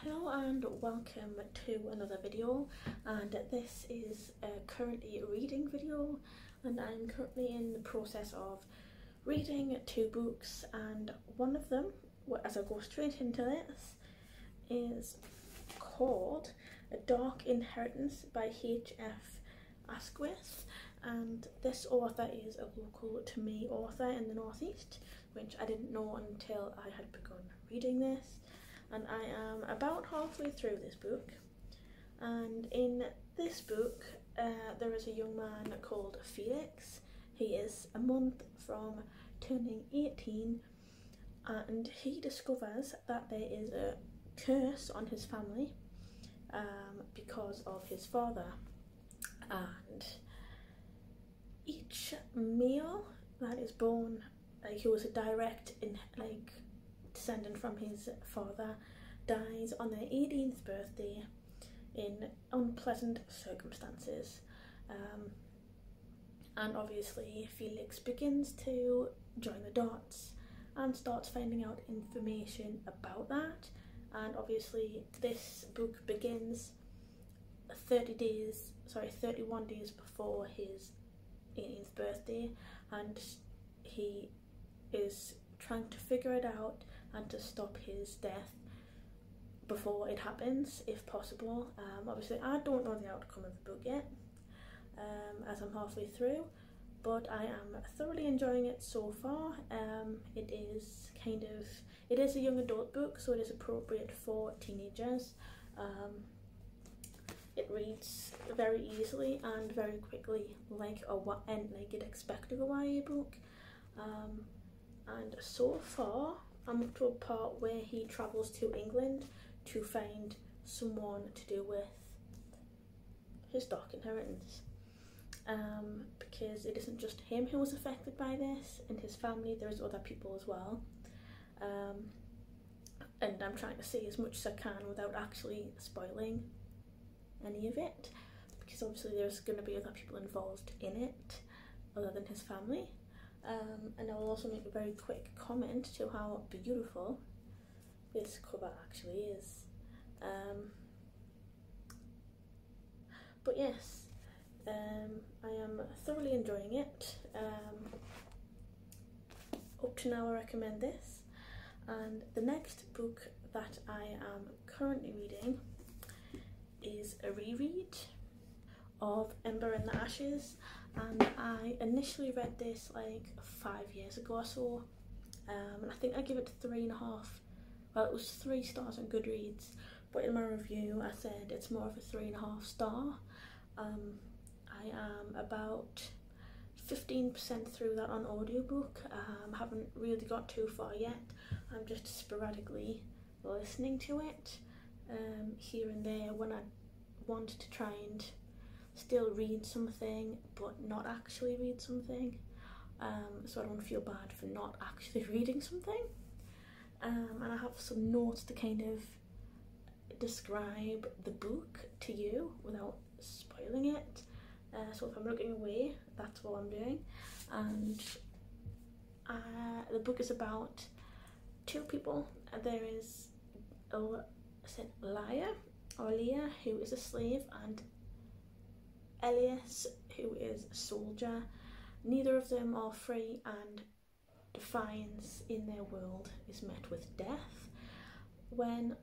Hello and welcome to another video, and this is currently a reading video, and I'm currently in the process of reading two books, and one of them, as I go straight into this, is called A Dark Inheritance by H.F. Asquith, and this author is a local to me author in the northeast, which I didn't know until I had begun reading this. And I am about halfway through this book, and in this book there is a young man called Felix. He is a month from turning 18, and he discovers that there is a curse on his family because of his father, and each male that is born, he was a direct descendant from his father, dies on their 18th birthday in unpleasant circumstances, and obviously Felix begins to join the dots and starts finding out information about that. And obviously this book begins 31 days before his 18th birthday, and he is trying to figure it out and to stop his death before it happens, if possible. Obviously I don't know the outcome of the book yet, as I'm halfway through, but I am thoroughly enjoying it so far. It is a young adult book, so it is appropriate for teenagers. It reads very easily and very quickly, like you'd expect of a YA book. And so far I'm up to a part where he travels to England to find someone to do with his dark inheritance, because it isn't just him who was affected by this in his family, there's other people as well, and I'm trying to say as much as I can without actually spoiling any of it, because obviously there's going to be other people involved in it other than his family. And I will also make a very quick comment to how beautiful this cover actually is. But yes, I am thoroughly enjoying it. Up to now I recommend this, and the next book that I am currently reading is a reread of Ember in the Ashes, and I initially read this like 5 years ago or so, and I think I give it 3.5, well, it was 3 stars on Goodreads, but in my review I said it's more of a 3.5 star. I am about 15% through that on audiobook. Haven't really got too far yet. I'm just sporadically listening to it here and there when I want to try and still read something but not actually read something, so I don't feel bad for not actually reading something. And I have some notes to kind of describe the book to you without spoiling it, so if I'm looking away, that's what I'm doing. And the book is about two people. There is Leah, who is a slave, and Elias, who is a soldier. Neither of them are free, and defiance in their world is met with death. When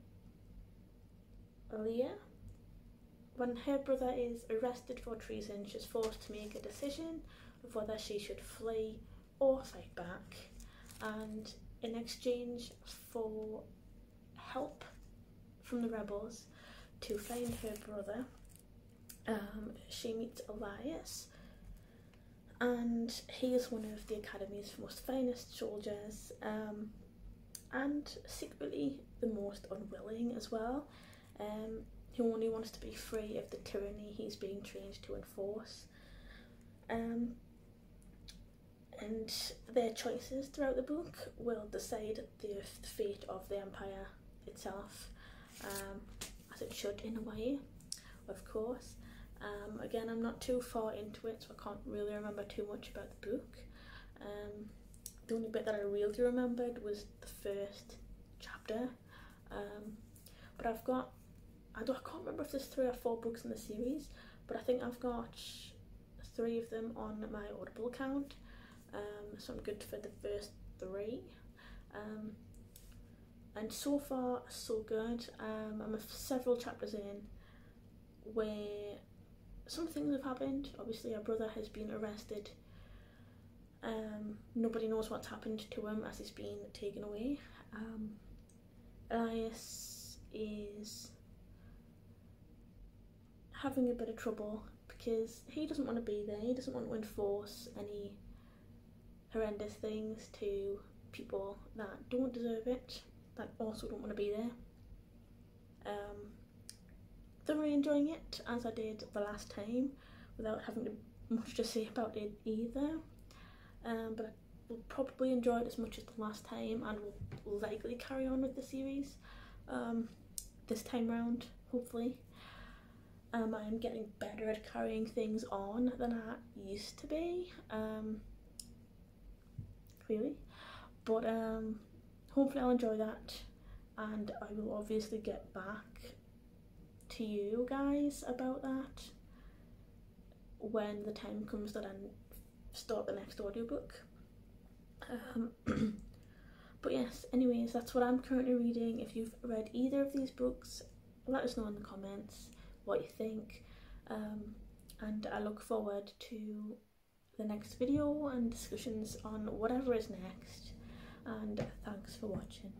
her brother is arrested for treason, she's forced to make a decision of whether she should flee or fight back, and in exchange for help from the rebels to find her brother, she meets Elias, and he is one of the Academy's most finest soldiers, and secretly the most unwilling as well. He only wants to be free of the tyranny he's being trained to enforce. And their choices throughout the book will decide the fate of the Empire itself, as it should in a way, of course. Again, I'm not too far into it, so I can't really remember too much about the book. The only bit that I really remembered was the first chapter, but I can't remember if there's 3 or 4 books in the series, but I think I've got 3 of them on my Audible account, so I'm good for the first 3. And so far so good. I'm several chapters in where some things have happened. Obviously our brother has been arrested. Nobody knows what's happened to him as he's been taken away. Elias is having a bit of trouble because he doesn't want to be there. He doesn't want to enforce any horrendous things to people that don't deserve it, that also don't want to be there. Thoroughly enjoying it, as I did the last time, without having much to say about it either. But I will probably enjoy it as much as the last time, and will likely carry on with the series this time round, hopefully. I am getting better at carrying things on than I used to be, really. But hopefully I'll enjoy that, and I will obviously get back to you guys about that when the time comes that I start the next audiobook. But yes, anyways, that's what I'm currently reading. If you've read either of these books, let us know in the comments what you think, and I look forward to the next video and discussions on whatever is next, and thanks for watching.